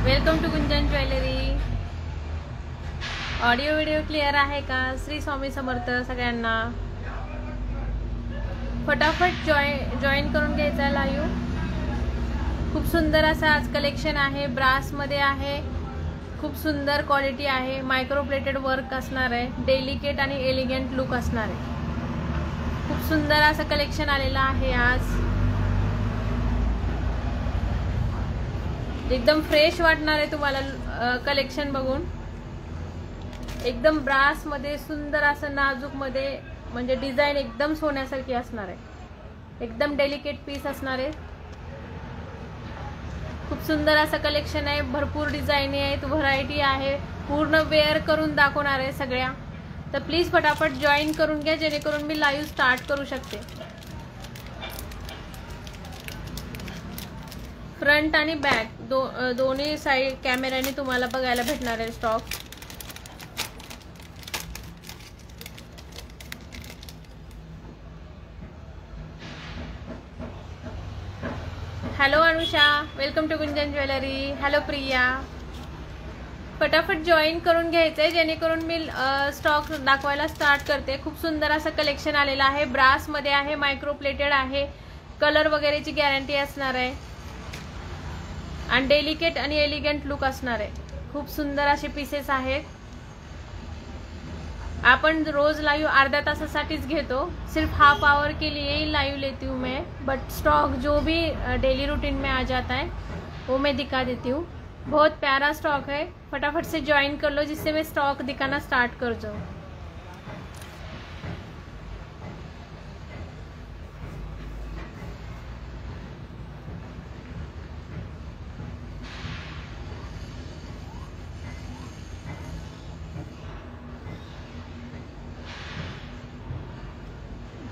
Welcome to Gunjan jewellery. Audio video clear आहे का? श्री स्वामी समर्थ सगळ्यांना। फटाफट जॉईन करून घ्यायचा लाईव्ह। खूप सुंदर असं आज कलेक्शन आहे, ब्रास मध्ये आहे, खूप सुंदर क्वालिटी आहे, मायक्रो प्लेटेड वर्क असणार आहे, डेलिकेट आणि एलिगंट लुक असणार आहे। खूप सुंदर असं कलेक्शन आलेलं आहे आज, एकदम फ्रेश वाटणार आहे तुम्हाला कलेक्शन बघून। एकदम ब्रास मध्ये सुंदर असं नाजूक मध्ये, म्हणजे डिझाइन एकदम सोन्यासारखी असणार आहे, एकदम डेलिकेट पीस असणार आहे। खूप सुंदर असं कलेक्शन आहे, भरपूर डिझाईन आहेत, व्हरायटी आहे, पूर्ण वेअर करून दाखवणार आहे सगळ्या। तर प्लीज फटाफट जॉईन करून घ्या जेणेकरून मी लाईव्ह स्टार्ट करू शकते। फ्रंट आणि बॅक दोन्ही साइड कॅमेऱ्याने तुम्हाला बघायला भेटणार आहे stock. Hello Anusha, welcome to Gunjan jewellery. Hello Priya, फटाफट जॉईन करून घ्यायचंय जेणेकरून मी स्टॉक दाखवायला स्टार्ट करते। खूप सुंदर असं कलेक्शन आलेलं आहे, ब्रास मध्ये आहे, मायक्रो प्लेटेड आहे, कलर वगैरेची गॅरंटी असणार आहे आणि डेलिकेट आणि एलिगंट लुक असणार आहे। खूप सुंदर असे पीसेस आहेत। अपन रोज लाइव आधा तासासाठीच घेतो, सिर्फ हाफ आवर के लिए ही लाइव लेती हूँ मैं, बट स्टॉक जो भी डेली रूटीन में आ जाता है वो मैं दिखा देती हूँ। बहुत प्यारा स्टॉक है, फटाफट से ज्वाइन कर लो जिससे मैं स्टॉक दिखाना स्टार्ट कर जाऊँ।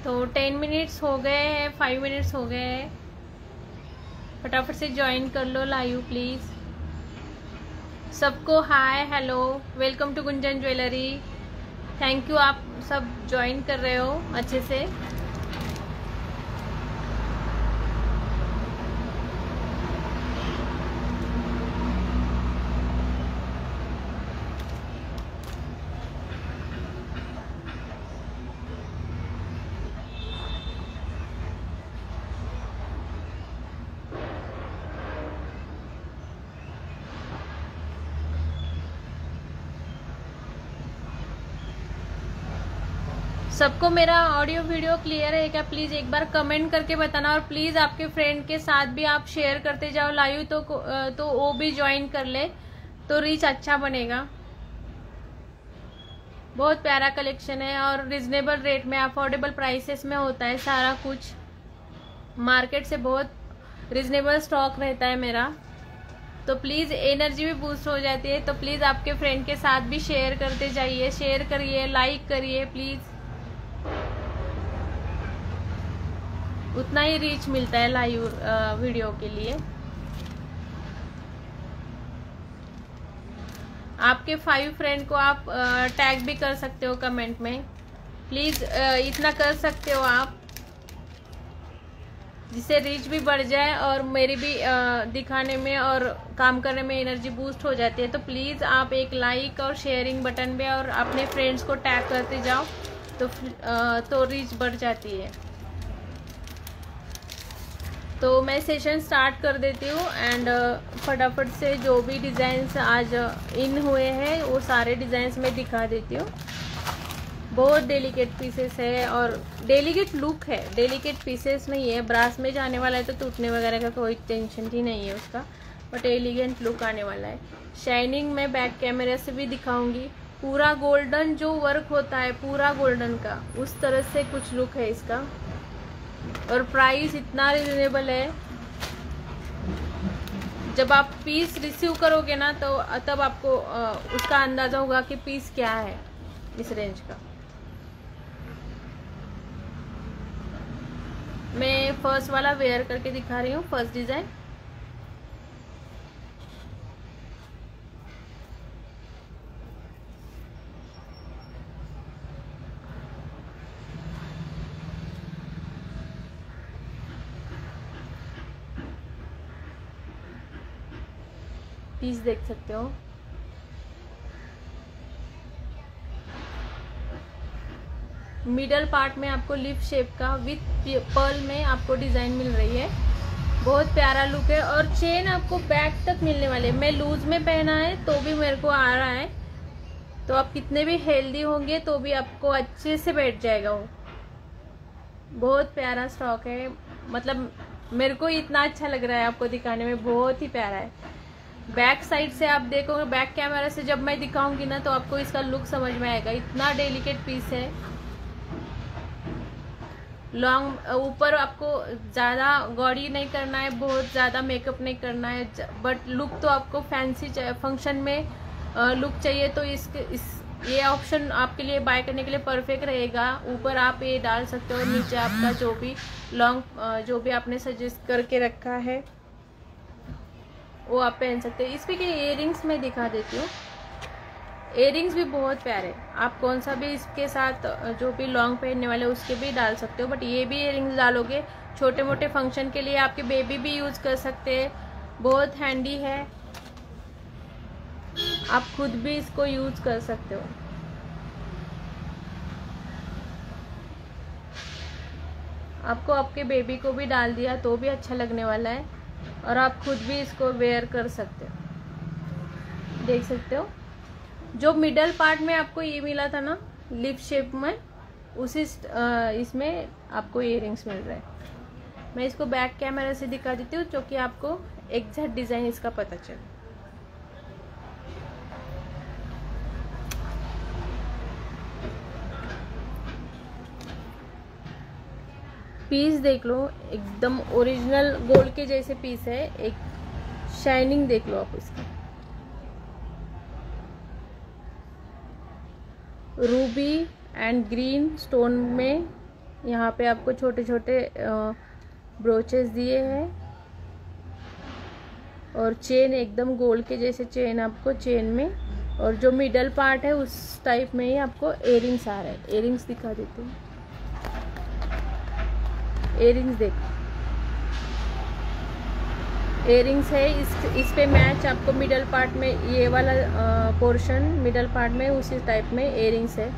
तो 10 मिनट्स हो गए हैं, 5 मिनट्स हो गए हैं, फटाफट से ज्वाइन कर लो लाइव प्लीज। सबको hi, hello, welcome to Gunjan jewellery. Thank you, आप सब ज्वाइन कर रहे हो अच्छे से। सबको मेरा ऑडियो वीडियो क्लियर है क्या? प्लीज एक बार कमेंट करके बताना, और प्लीज आपके फ्रेंड के साथ भी आप शेयर करते जाओ लाइव, तो वो भी ज्वाइन कर ले, तो रीच अच्छा बनेगा। बहुत प्यारा कलेक्शन है और रिजनेबल रेट में, अफोर्डेबल प्राइसेस में होता है सारा कुछ। मार्केट से बहुत रिजनेबल स्टॉक रहता है मेरा, तो प्लीज एनर्जी भी बूस्ट हो जाती है। तो प्लीज आपके फ्रेंड के साथ भी शेयर करते जाइए, शेयर करिए, लाइक करिए प्लीज, उतना ही रीच मिलता है लाइव वीडियो के लिए। आपके 5 फ्रेंड को आप टैग भी कर सकते हो कमेंट में, प्लीज इतना कर सकते हो आप, जिससे रीच भी बढ़ जाए और मेरी भी दिखाने में और काम करने में एनर्जी बूस्ट हो जाती है। तो प्लीज आप एक लाइक और शेयरिंग बटन पे और अपने फ्रेंड्स को टैग करते जाओ, तो रीच बढ़ जाती है। तो मैं सेशन स्टार्ट कर देती हूँ एंड फटाफट से जो भी डिज़ाइंस आज इन हुए हैं वो सारे डिज़ाइंस में दिखा देती हूँ। बहुत डेलिकेट पीसेस है और डेलिकेट लुक है, डेलिकेट पीसेस नहीं है। ब्रास में जाने वाला है तो टूटने वगैरह का कोई टेंशन ही नहीं है उसका, बट एलिगेंट लुक आने वाला है। शाइनिंग मैं बैक कैमरे से भी दिखाऊंगी। पूरा गोल्डन जो वर्क होता है, पूरा गोल्डन का, उस तरह से कुछ लुक है इसका, और प्राइस इतना रिजनेबल है। जब आप पीस रिसीव करोगे ना, तो तब आपको उसका अंदाजा होगा कि पीस क्या है इस रेंज का। मैं फर्स्ट वाला वेयर करके दिखा रही हूँ, फर्स्ट डिजाइन। पीस देख सकते हो। मिडल पार्ट में आपको लिप शेप का विथ पर्ल में आपको डिजाइन मिल रही है। बहुत प्यारा लुक है और चेन आपको बैक तक मिलने वाली है। मैं लूज में पहना है तो भी मेरे को आ रहा है, तो आप कितने भी हेल्दी होंगे तो भी आपको अच्छे से बैठ जाएगा वो। बहुत प्यारा स्टॉक है, मतलब मेरे को इतना अच्छा लग रहा है आपको दिखाने में, बहुत ही प्यारा है। बैक साइड से आप देखोगे, बैक कैमरा से जब मैं दिखाऊंगी ना तो आपको इसका लुक समझ में आएगा। इतना डेलिकेट पीस है। लॉन्ग ऊपर आपको ज़्यादा गॉडी नहीं करना है, बहुत ज़्यादा मेकअप नहीं करना है, बट लुक तो आपको फैंसी फंक्शन में लुक चाहिए तो ये ऑप्शन आपके लिए बाय करने के लिए परफेक्ट रहेगा। ऊपर आप ये डाल सकते हो, नीचे आपका जो भी जो भी आपने सजेस्ट करके रखा है वो आप पहन सकते हैं। इसमें के इयररिंग्स मैं दिखा देती हूँ। इयररिंग्स भी बहुत प्यारे, आप कौन सा भी इसके साथ जो भी लॉन्ग पहनने वाले उसके भी डाल सकते हो, बट ये भी इयररिंग्स डालोगे छोटे मोटे फंक्शन के लिए, आपके बेबी भी यूज कर सकते हैं। बहुत हैंडी है, आप खुद भी इसको यूज कर सकते हो। आपको आपके बेबी को भी डाल दिया तो भी अच्छा लगने वाला है, और आप खुद भी इसको वेयर कर सकते हो। देख सकते हो जो मिडल पार्ट में आपको ये मिला था ना लिप शेप में, उसी इसमें आपको इयररिंग्स मिल रहा है। मैं इसको बैक कैमरा से दिखा देती हूँ, जो कि आपको एग्जैक्ट डिजाइन इसका पता चले। पीस देख लो, एकदम ओरिजिनल गोल्ड के जैसे पीस है। एक शाइनिंग देख लो आप इसकी, रूबी एंड ग्रीन स्टोन में यहाँ पे आपको छोटे छोटे ब्रोचेस दिए हैं, और चेन एकदम गोल्ड के जैसे चेन आपको चेन में, और जो मिडल पार्ट है उस टाइप में ही आपको इयररिंग्स आ रहा है। इयररिंग्स दिखा देती हूँ। इयररिंग्स देखो, इयररिंग्स है इस पे मैच आपको मिडल पार्ट में ये वाला पोर्शन मिडल पार्ट में उसी टाइप में इयररिंग्स है।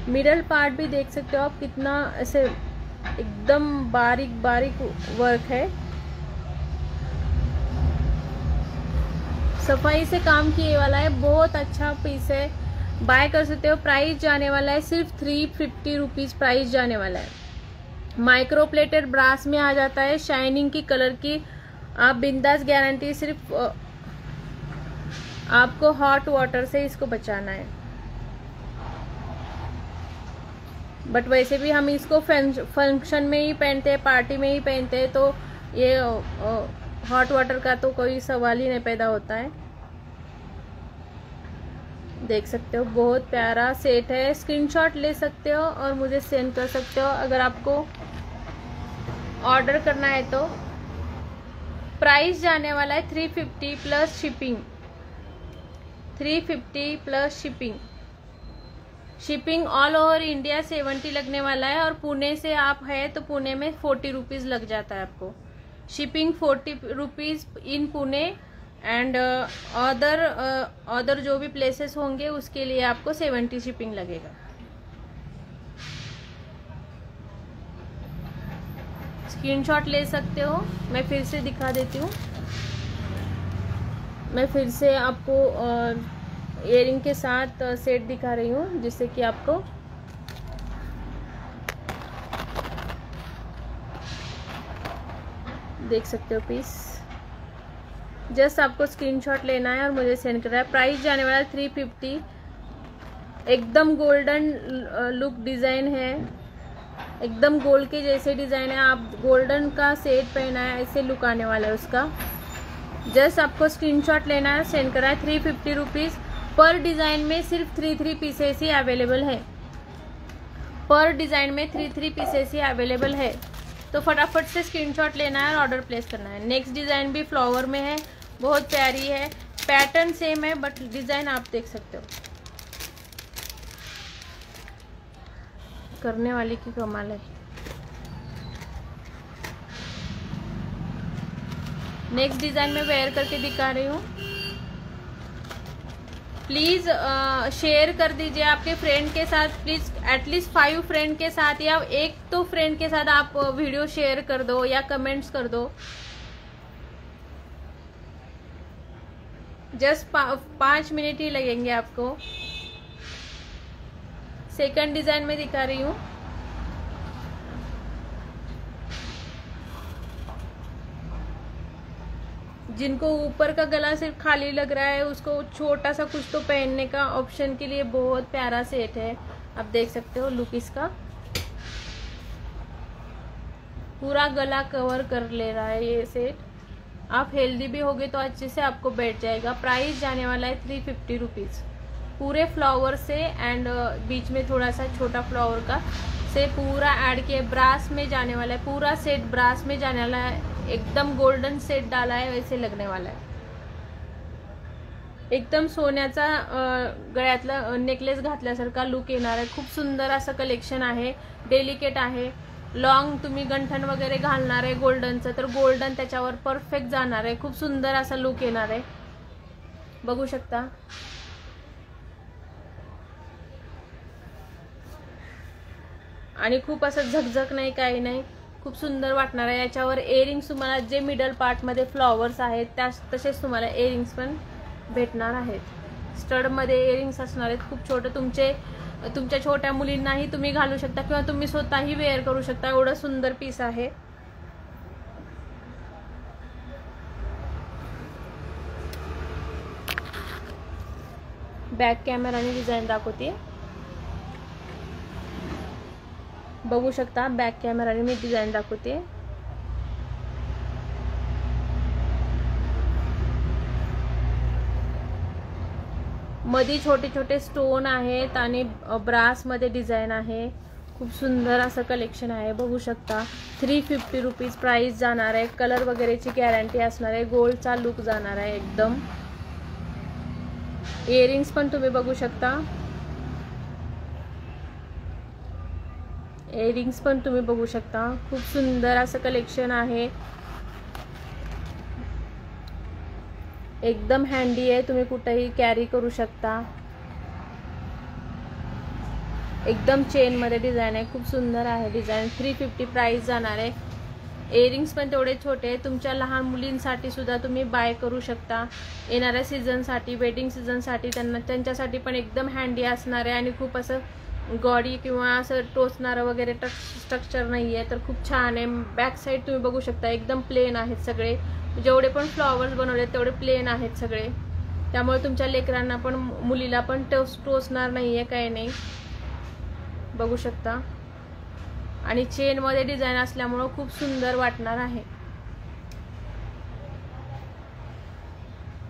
मिडल पार्ट भी देख सकते हो आप, कितना ऐसे एकदम बारीक बारीक वर्क है, सफाई से काम किए वाला है। बहुत अच्छा पीस है, बाय कर सकते हो। प्राइस जाने वाला है सिर्फ 350 रुपीज प्राइस जाने वाला है। माइक्रो प्लेटेड ब्रास में आ जाता है, शाइनिंग की कलर की, आप बिंदास गारंटी। सिर्फ आपको हॉट वाटर से इसको बचाना है, बट वैसे भी हम इसको फंक्शन में ही पहनते हैं, पार्टी में ही पहनते हैं, तो ये हॉट वाटर का तो कोई सवाल ही नहीं पैदा होता है। देख सकते हो बहुत प्यारा सेट है। स्क्रीनशॉट ले सकते हो और मुझे सेंड कर सकते हो अगर आपको ऑर्डर करना है तो। प्राइस जाने वाला है 350 plus shipping, 350 plus shipping. Shipping all over India 70 लगने वाला है, और पुणे से आप है तो पुणे में 40 रुपीज लग जाता है आपको। Shipping 40 rupees in Pune, end other जो भी प्लेसेस होंगे उसके लिए आपको 70 शिपिंग लगेगा। स्क्रीनशॉट ले सकते हो। मैं फिर से दिखा देती हूँ, मैं फिर से आपको इयररिंग के साथ सेट दिखा रही हूँ, जिससे कि आपको देख सकते हो पीस। जस्ट आपको स्क्रीनशॉट लेना है और मुझे सेंड करना है। प्राइस जाने वाला है 350। एकदम गोल्डन लुक डिजाइन है, एकदम गोल्ड के जैसे डिजाइन है। आप गोल्डन का सेट पहना है, ऐसे लुक आने वाला है उसका। जस्ट आपको स्क्रीनशॉट लेना है, सेंड करना है। 350 रुपीज पर डिजाइन में सिर्फ 3 पीसेस ही अवेलेबल है। पर डिजाइन में 3 पीसेस ही अवेलेबल है, तो फटाफट से स्क्रीनशॉट लेना है और ऑर्डर प्लेस करना है। नेक्स्ट डिजाइन भी फ्लावर में है, बहुत प्यारी है। पैटर्न सेम है बट डिजाइन आप देख सकते हो। करने वाली की कमाल है। नेक्स्ट डिजाइन में वेयर करके दिखा रही हूँ। प्लीज़ शेयर कर दीजिए आपके फ्रेंड के साथ। प्लीज़ एटलीस्ट 5 फ्रेंड के साथ या एक तो फ्रेंड के साथ आप वीडियो शेयर कर दो या कमेंट्स कर दो। जस्ट 5 मिनट ही लगेंगे आपको। सेकंड डिजाइन में दिखा रही हूँ। जिनको ऊपर का गला सिर्फ खाली लग रहा है उसको छोटा सा कुछ तो पहनने का ऑप्शन के लिए बहुत प्यारा सेट है। आप देख सकते हो लुक इसका, पूरा गला कवर कर ले रहा है ये सेट। आप हेल्दी भी होगे तो अच्छे से आपको बैठ जाएगा। प्राइस जाने वाला है 350 रुपीज़। पूरे फ्लावर से एंड बीच में थोड़ा सा छोटा फ्लावर का से पूरा ऐड किया। ब्रास में जाने वाला है, पूरा सेट ब्रास में जाने वाला है। एकदम गोल्डन सेट डाला है वैसे लगने वाला है। एकदम सोन्याचा गळ्यातला नेकलेस घातल्यासारखा लुक येणार आहे। खूप सुंदर असं कलेक्शन आहे, डेलिकेट आहे। लॉंग तुम्ही गंठन वगैरे घालणार आहे गोल्डनचं तर गोल्डन त्याच्यावर परफेक्ट जाणार आहे। खूप सुंदर असा लुक येणार आहे, बघू शकता। आणि खूप असं झकझक नाही, काही नाही, खूप सुंदर वाटणार आहे। याच्यावर इयरिंग्स तुम्हाला जे मिडल पार्ट मध्ये फ्लॉवर्स आहेत त्या तसेच तुम्हाला इयरिंग्स पण भेटणार आहेत। स्टड मध्ये इयरिंग्स असणार आहेत खूप छोटे। तुमच्या छोट्या मुलींनाही तुम्ही घालू शकता किंवा तुम्ही स्वतःही वेअर करू शकता। एवढं सुंदर पीस आहे। बॅक कॅमेराने डिझाइन दाखवते, बघू शकता। बॅक कॅमेराने मी डिझाइन दाखवते। मध्ये छोटे छोटे स्टोन आहेत आणि ब्रास मध्ये डिझाइन आहे। खूप सुंदर असं कलेक्शन आहे, बघू शकता। 350 रुपीज प्राइस जाणार आहे। कलर वगैरेची गॅरंटी असणार आहे। गोल्डचा लुक जाणार आहे एकदम। इयरिंग्स पण तुम्ही बघू शकता। इयरिंग्स पण तुम्ही बघू शकता। खूप सुंदर असं कलेक्शन आहे, एकदम हँडी आहे। तुम्ही कुठेही कॅरी करू शकता। एकदम चेन मध्ये डिझाइन आहे, खूप सुंदर आहे डिझाइन। 350 प्राइस जाणार आहे। इयरिंग्स पण तेवढे छोटे आहे। तुमच्या लहान मुलींसाठी सुद्धा तुम्ही बाय करू शकता। येणाऱ्या सीझन साठी, वेडिंग सीझन साठी त्यांच्यासाठी पण एकदम हँडी असणार आहे। आणि खूप असं गॉडी किंवा असं टोचणारं वगैरे स्ट्रक्चर नाही आहे, तर खूप छान आहे। बॅक साइड तुम्ही बघू शकता, एकदम प्लेन आहेत सगळे। जेवढे पण फ्लॉवर्स बनवले तेवढे प्लेन आहेत सगळे, त्यामुळे तुमच्या लेकरांना पण मुलीला पण टोचणार नाहीये, काही नाही, बघू शकता। आणि चेन मध्ये डिझाइन असल्यामुळे खूप सुंदर वाटणार आहे।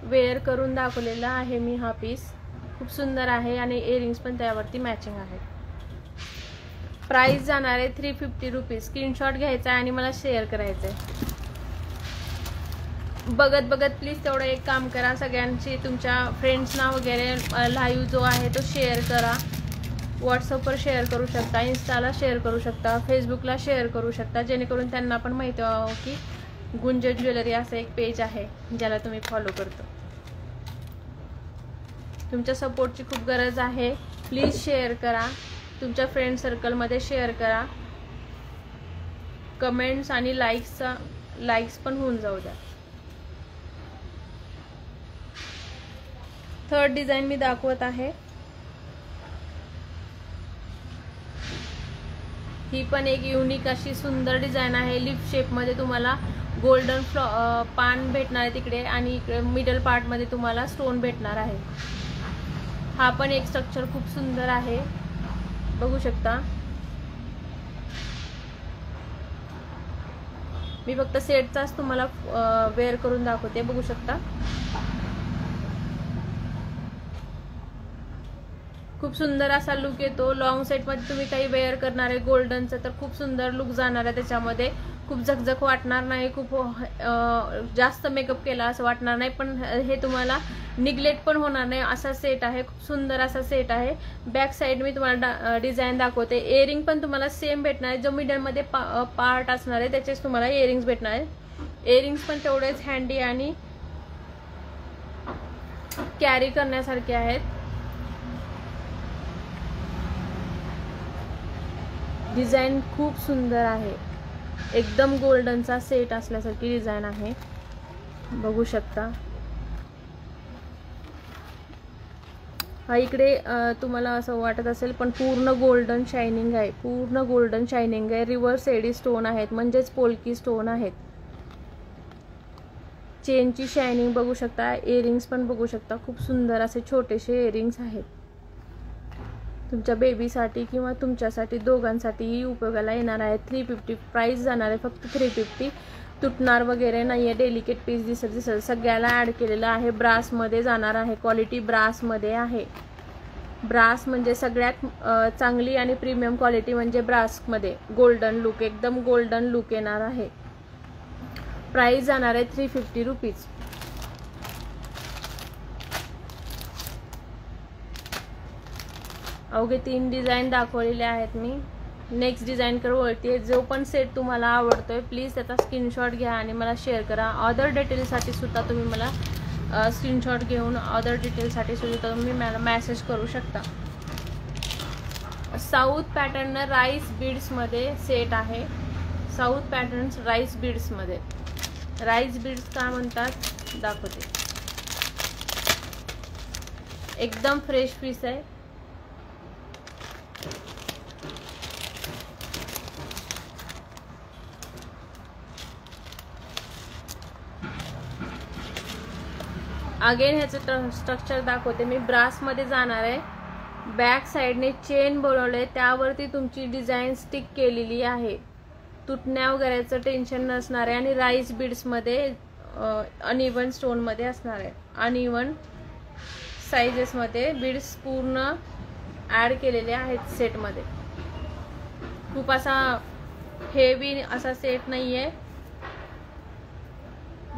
वेअर करून दाखवलेला आहे मी हा पीस, खूप सुंदर आहे। आणि इयरिंग्स पण त्यावरती मॅचिंग आहेत। प्राइस जाणार आहे 350 रुपीज। स्क्रीनशॉट घ्यायचा आणि मला शेअर करायचं आहे। बघत बघत प्लीज तेवढं एक काम करा, सगळ्यांची तुमच्या फ्रेंड्सना वगैरे लाईव्ह जो आहे तो शेअर करा। व्हॉट्सअपवर शेअर करू शकता, इन्स्टाला शेअर करू शकता, फेसबुकला शेअर करू शकता, जेणेकरून त्यांना पण माहिती व्हावं की गुंजन ज्वेलरी असं एक पेज आहे ज्याला तुम्ही फॉलो करतो। तुमच्या सपोर्टची खूप गरज आहे। प्लीज शेअर करा, तुमच्या फ्रेंड सर्कलमध्ये शेअर करा। कमेंट्स आणि लाईक्स पण होऊन जाऊ द्या। थर्ड डिझाइन मी दाखवत आहे। ही पण एक युनिक अशी सुंदर डिझाइन आहे। लिप शेप मध्ये तुम्हाला गोल्डन पान भेटणार आहे तिकडे आणि इकडे मिडल पार्ट मध्ये तुम्हाला स्टोन भेटणार आहे। हा पण एक स्ट्रक्चर खूप सुंदर आहे, बघू शकता। मी फक्त सेटचाच तुम्हाला वेअर करून दाखवते, बघू शकता। खूप सुंदर असा लुक येतो। लॉंग सेट मध्ये तुम्ही काही वेअर करणार आहे गोल्डनचं तर खूप सुंदर लुक जाणार आहे त्याच्यामध्ये। खूप झकझक वाटणार नाही, खूप जास्त मेकअप केला असं वाटणार नाही, पण हे तुम्हाला निग्लेक्ट पण होणार नाही असा सेट आहे। खूप सुंदर असा सेट आहे। बॅक साइड मी तुम्हाला डिझाइन दाखवते। इयरिंग पण तुम्हाला सेम भेटणार आहे, जो मिडल मध्ये पार्ट असणार आहे त्याचेच तुम्हाला इयरिंग्स भेटणार आहे। इयरिंग्स पण तेवढेच हँडी आणि कॅरी करण्यासारखे आहेत. डिझाईन खूप सुंदर आहे. एकदम गोल्डनचा सेट असल्यासारखी डिझाईन आहे, बघू शकता. हा इकडे तुम्हाला असं वाटत असेल पण पूर्ण गोल्डन शायनिंग आहे, पूर्ण गोल्डन शायनिंग आहे. रिव्हर्स एडी स्टोन आहेत म्हणजेच पोल्की स्टोन आहेत. चेनची शायनिंग बघू शकता. इयरिंग्स पण बघू शकता. खूप सुंदर असे छोटेसे इयरिंग्स आहेत. तुमच्या बेबीसाठी किंवा तुमच्यासाठी दोघांसाठीही उपयोगाला येणार आहे. 350 प्राइस जाणार आहे फक्त 350. तुटणार वगैरे नाही आहे. डेलिकेट पीस दिसत सगळ्याला ॲड केलेलं आहे. ब्रासमध्ये जाणार आहे. क्वालिटी ब्रासमध्ये आहे. ब्रास म्हणजे सगळ्यात चांगली आणि प्रीमियम क्वालिटी म्हणजे ब्रासमध्ये गोल्डन लुक, एकदम गोल्डन लुक येणार आहे. प्राइस जाणार आहे 350 रुपीज. अवघे 3 डिझाईन दाखवलेले आहेत मी. नेक्स्ट डिझाईन कर वळते. जो पण सेट तुम्हाला आवडतोय प्लीज त्याचा स्क्रीनशॉट घ्या आणि मला शेअर करा. अदर डिटेलसाठी सुद्धा तुम्ही मला स्क्रीनशॉट घेऊन अदर डिटेलसाठी सुद्धा तुम्ही मला मेसेज करू शकता. साऊथ पॅटर्न राईस बीड्समध्ये सेट आहे. साऊथ पॅटर्न राईस बीड्समध्ये. राईस बीड्स का म्हणतात दाखवते. एकदम फ्रेश पीस आहे. अगेन ह्याचं स्ट्रक्चर दाखवते मी. ब्रासमध्ये जाणार आहे. बॅक साईडने चेन बनवले, त्यावरती तुमची डिझाईन स्टिक केलेली आहे. तुटण्या वगैरेचं टेन्शन नसणार आहे. आणि राईस बीड्समध्ये अनइवन स्टोनमध्ये असणार आहे. अनइवन साइजेसमध्ये बीड्स पूर्ण ॲड केलेले आहेत सेटमध्ये. खूप असा हेवी असा सेट नाही आहे.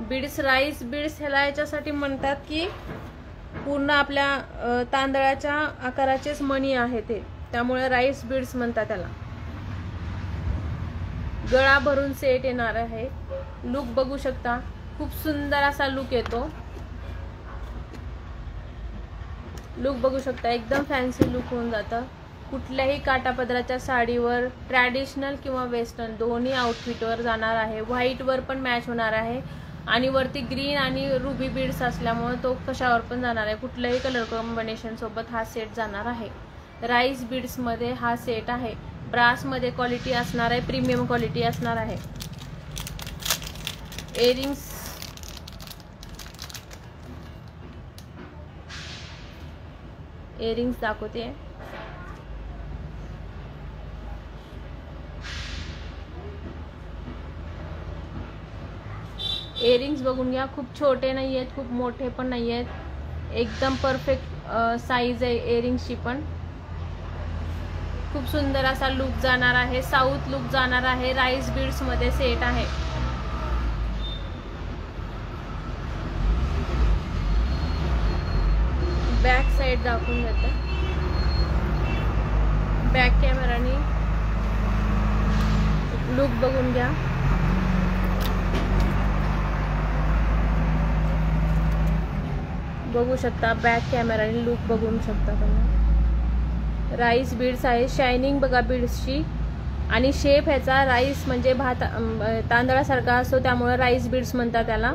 बीड्स राईस बीड्स ह्याला याच्यासाठी म्हणतात की पूर्ण आपल्या तांदळाच्या आकाराचेच मणी आहे ते, त्यामुळे राईस बीड्स म्हणतात त्याला. गळा भरून सेट येणार आहे. लुक बघू शकता. खूप सुंदर असा लुक येतो. लुक बघू शकता. एकदम फॅन्सी लुक होऊन जातं. कुठल्याही काटापदराच्या साडीवर, ट्रॅडिशनल किंवा वेस्टर्न दोन्ही आउटफिटवर जाणार आहे. व्हाईटवर पण मॅच होणार आहे आणि वरती ग्रीन आणि रुबी बीड्स असल्यामुळे तो कशावर पण जाणार आहे. कुठल्याही कलर कॉम्बिनेशन सोबत हा सेट जाणार आहे. राईस बीड्समध्ये हा सेट आहे. ब्रासमध्ये क्वालिटी असणार आहे, प्रीमियम क्वालिटी असणार आहे. इयरिंग्स दाखवते. इयरिंग्स बघून घ्या. खूप छोटे नाही आहेत, खूप मोठे पण नाही आहेत. एकदम परफेक्ट साईज आहे इयरिंग्सची पण. खूप सुंदर असा लुक जाणार आहे. साऊथ लुक जाणार आहे. राईस बीड्समध्ये सेट आहे. बॅक साईड दाखवून देते. बॅक कॅमेराने लुक बघून घ्या. बघू शकता. बॅक कॅमेराने लुक बघू शकता तुम्ही. राईस बीड्स आहे. शायनिंग बघा बीड्सची. आणि शेप ह्याचा राईस म्हणजे तांदळासारखा असतो, त्यामुळे राईस बीड्स म्हणतात त्याला.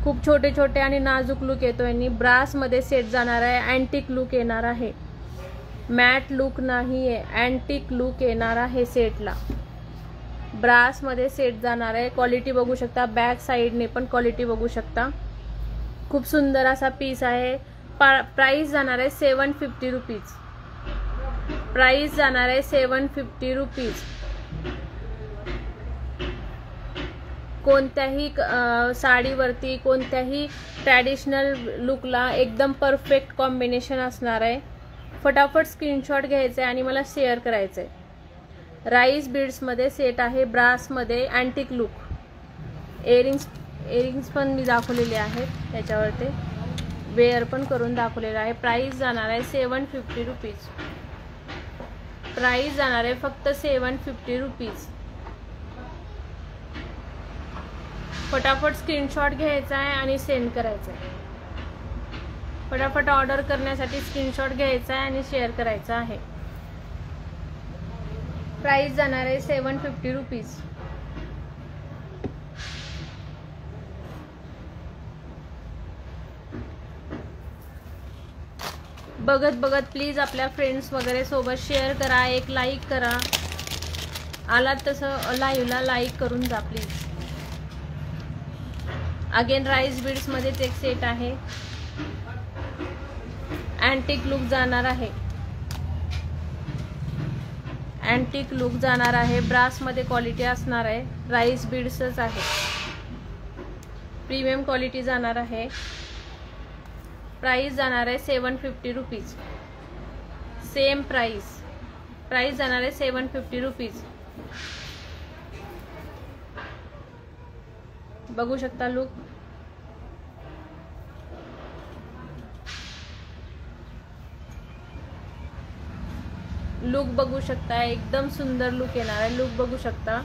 खूप छोटे छोटे आणि नाजूक लुक येतो यांनी. ब्रासमध्ये सेट जाणार आहे. अँटिक लुक येणार आहे. मॅट लुक नाही आहे, अँटिक लुक येणार आहे सेटला. ब्रासमध्ये सेट जाणार आहे. क्वालिटी बघू शकता. बॅक साईडने पण क्वालिटी बघू शकता. खूप सुंदर असा पीस आहे. प्राइस जाणार आहे 750 रुपीज. प्राइस जाणार आहे 750 रुपीज. कोणत्याही साडीवरती, कोणत्याही ट्रॅडिशनल लुकला एकदम परफेक्ट कॉम्बिनेशन असणार आहे. फटाफट स्क्रीनशॉट घ्यायचा आहे आणि मला शेअर करायचं आहे. राईस बीड्समध्ये सेट आहे. ब्रासमध्ये अँटिक लुक. इयरिंग्स पण मी दाखवलेले आहेत त्याच्यावरती. वेअर पण करून दाखवलेलं आहे. प्राइस जाणार आहे 750 रुपीज. प्राइस जाणार आहे फक्त 750 रुपीज. फटाफट स्क्रीनशॉट घ्यायचा आहे आणि सेंड करायचा आहे. फटाफट ऑर्डर करण्यासाठी स्क्रीनशॉट घ्यायचा आहे आणि शेअर करायचा आहे। प्राइस जाणार आहे 750 रुपीज। बघत बघत प्लीज आपल्या फ्रेंड्स वगैरे सोबत शेअर करा, एक लाईक करा। आलात तसं लाईव्हला लाईक करून जा प्लीज। अगेन राईस बीड्स मध्येच एक सेट आहे, अँटिक लुक जाणार आहे, अँटिक लुक जाणार आहे, ब्रास मध्ये क्वालिटी असणार आहे, राईस बीड्सच आहे, प्रीमियम क्वालिटी जाणार आहे। प्राइस जाणार आहे 750 रुपीज, सेम प्राइस, प्राइस जाणार आहे 750 रुपीज। बघू शकता लुक, लुक बघू शकता, एकदम सुंदर लुक येणार आहे, लुक बघू शकता।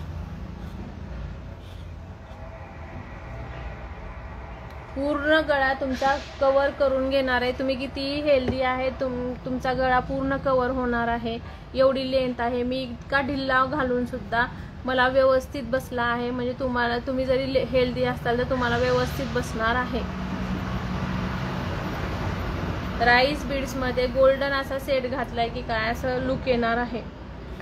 पूर्ण गळा तुमचा कव्हर करून घेणार आहे, तुम्ही कितीही हेल्दी आहे तुमचा गळा पूर्ण कव्हर होणार आहे, एवढी लेंथ आहे। मी इतका ढिल्ला घालून सुद्धा मला व्यवस्थित बसला आहे, म्हणजे तुम्ही जरी हेल्दी असाल तर तुम्हाला व्यवस्थित बसणार आहे। राईस बीड्स मध्ये गोल्डन असा सेट घातलाय की काय असं लुक येणार आहे,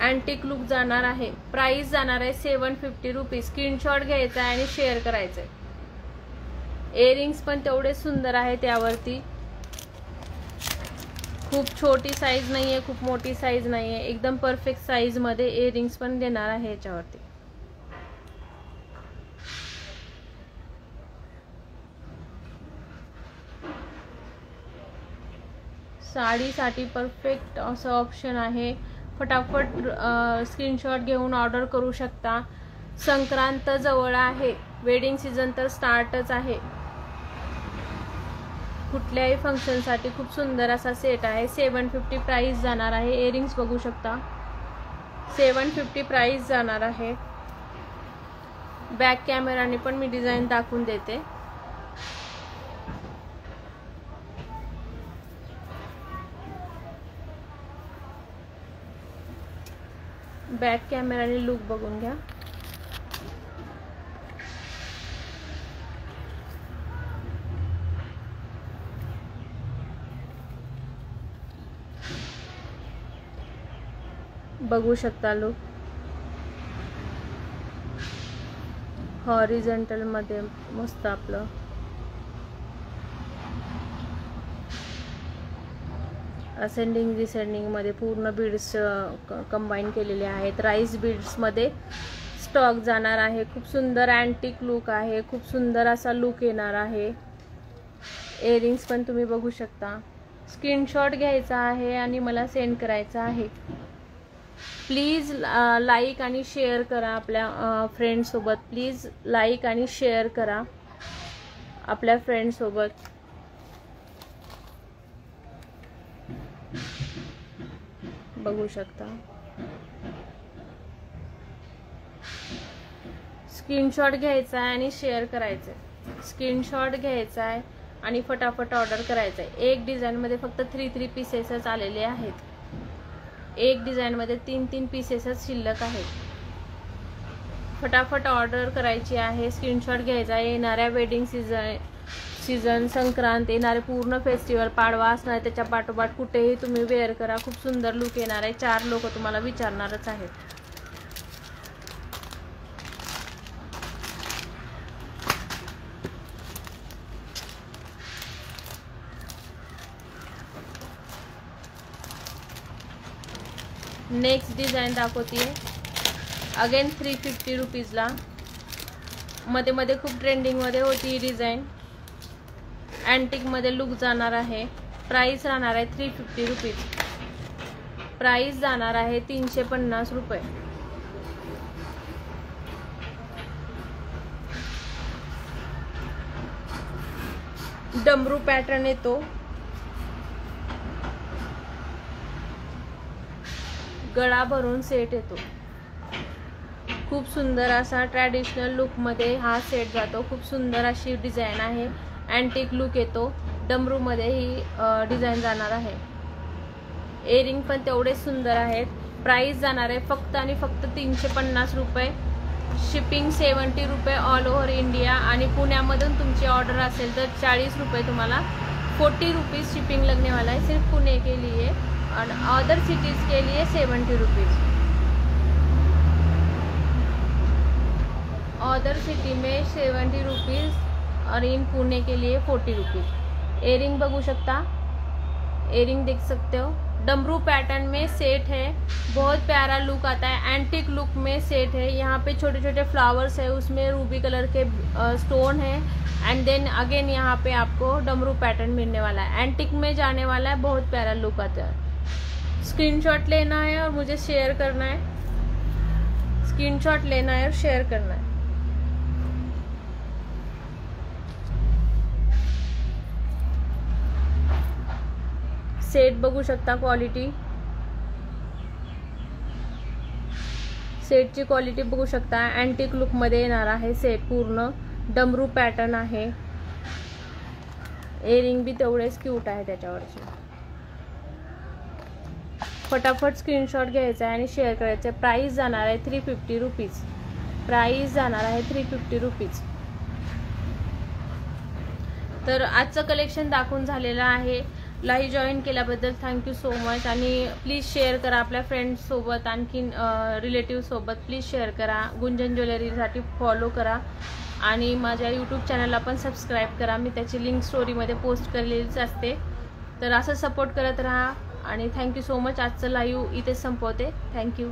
अँटिक लुक जाणार आहे। प्राइस जाणार आहे 750 रुपीज। स्क्रीनशॉट घ्यायचा आहे आणि शेअर करायचं आहे। इयरिंग्स पण तेवढे सुंदर आहे त्यावरती, खूप छोटी साईज नाहीये, खूप मोठी साईज नाहीये, एकदम परफेक्ट साईज मध्ये इयरिंग्स पण देणार आहे याच्यावरती। साडीसाठी परफेक्ट असं ऑप्शन आहे, फटाफट स्क्रीनशॉट घेऊन ऑर्डर करू शकता। संक्रांत जवळ आहे, वेडिंग सीझन तर स्टार्टच आहे, कुठल्याही फंक्शनसाठी खूप सुंदर असा सेट आहे। 750 प्राइस जाणार आहे। इयरिंग्स बघू शकता, 750 प्राइस जाणार आहे। बॅक कॅमेराने पण मी डिझाईन दाखवून देते। बॅक कॅमेराने लुक बघून घ्या। बघू शकता लुक, हॉरिझॉन्टल मध्ये मस्त आपलं असेंडिंग डिसेंडिंग मध्ये पूर्ण बीड्स कंबाईन केलेले आहेत। राईस बीड्स मध्ये स्टॉक जाणार आहे, खूप सुंदर अँटिक लुक आहे, खूप सुंदर असा लुक येणार आहे। इयरिंग्स पण तुम्ही बघू शकता। स्क्रीनशॉट घ्यायचा आहे आणि मला सेंड करायचा आहे। प्लीज लाईक आणि शेअर करा आपल्या फ्रेंड सोबत, प्लीज लाईक आणि शेअर करा आपल्या फ्रेंड सोबत। बघू शकता, स्क्रीनशॉट घ्यायचा आहे आणि शेअर करायचं आहे, स्क्रीनशॉट घ्यायचा आहे आणि फटाफट ऑर्डर करायचं आहे। एक डिझाइन मध्ये फक्त 3 पीसेसच आलेले आहेत, एक डिझाइन मध्ये 3 पीसेसच शिल्लक आहेत। फटाफट ऑर्डर करायची आहे, स्क्रीनशॉट घ्यायचा आहे। येणाऱ्या वेडिंग सीझन संक्रांत येणारे पूर्ण फेस्टिवल पाडवा असणार, त्याच्या पाठोपाठ कुठेही तुम्ही वेअर करा, खूप सुंदर लुक येणार आहे। 4 लोक तुम्हाला विचारणारच आहेत। नेक्स्ट डिझाइन दाखवते, अगेन 350 रुपीजला। मध्ये मध्ये खूप ट्रेंडिंग मध्ये होती ही डिझाइन, अँटिक मध्ये लुक जाणार आहे। प्राइस राहणार आहे 350 रुपीज, प्राइस जाणार आहे 350 रुपये। डमरू पॅटर्न येतो, गळा भरून सेट येतो, खूप सुंदर असा ट्रॅडिशनल लुक मध्ये हा सेट जातो। खूप सुंदर अशी डिझाइन आहे, अँटिक लुक येतो। डमरूमध्ये ही डिझाईन जाणार आहे। इयरिंग पण तेवढे सुंदर आहेत। प्राइस जाणार आहे फक्त आणि फक्त 350 रुपये। शिपिंग 70 रुपये ऑल ओव्हर इंडिया। आणि पुण्यामधून तुमची ऑर्डर असेल तर 40 रुपये तुम्हाला 40 रुपीज़ शिपिंग लगने वाला है सिर्फ पुणे के लिए, और अदर सिटीज़ के लिए 70 रुपीज़। अदर सिटी में 70 रुपीज़ और इन पुणे के लिए 40 रुपीज़। इयरिंग बघू शकता, इयरिंग देख सकते हो। डमरू पैटर्न में सेट है, बहुत प्यारा लुक आता है। एंटिक लुक में सेट है। यहाँ पे छोटे छोटे फ्लावर्स है, उसमें रूबी कलर के स्टोन है। एंड देन अगेन यहाँ पे आपको डमरू पैटर्न मिलने वाला है, एंटिक में जाने वाला है। बहुत प्यारा लुक आता है। स्क्रीनशॉट लेना है और मुझे शेयर करना है। स्क्रीनशॉट लेना है और शेयर करना है। सेट बघू शकता, क्वालिटी सेटची क्वालिटी बघू शकता। अँटिक लुक मध्ये येणार आहे सेट, पूर्ण डमरू पॅटर्न आहे। इयरिंग बी तेवढेच क्यूट आहे त्याच्यावरचे। फटाफट स्क्रीनशॉट घ्यायचा आहे आणि शेअर करायचं आहे। प्राइस जाणार आहे 350 रुपीज। प्राइस जाणार आहे 350 रुपीज। तर आजचं कलेक्शन दाखवून झालेलं आहे। लाईव्ह जॉईन केल्याबद्दल थँक्यू सो मच। आणि प्लीज शेअर करा आपल्या फ्रेंड्स सोबत, आणखीन रिलेटिव्ह सोबत प्लीज शेअर करा। गुंजन ज्वेलरीसाठी फॉलो करा आणि माझ्या यूट्यूब चॅनलला पण सबस्क्राईब करा। मी त्याची लिंक स्टोरीमध्ये पोस्ट केलेलीच असते। तर असं सपोर्ट करत राहा आणि थँक्यू सो मच। आजचं लाईव्ह इथे संपवते। थँक्यू।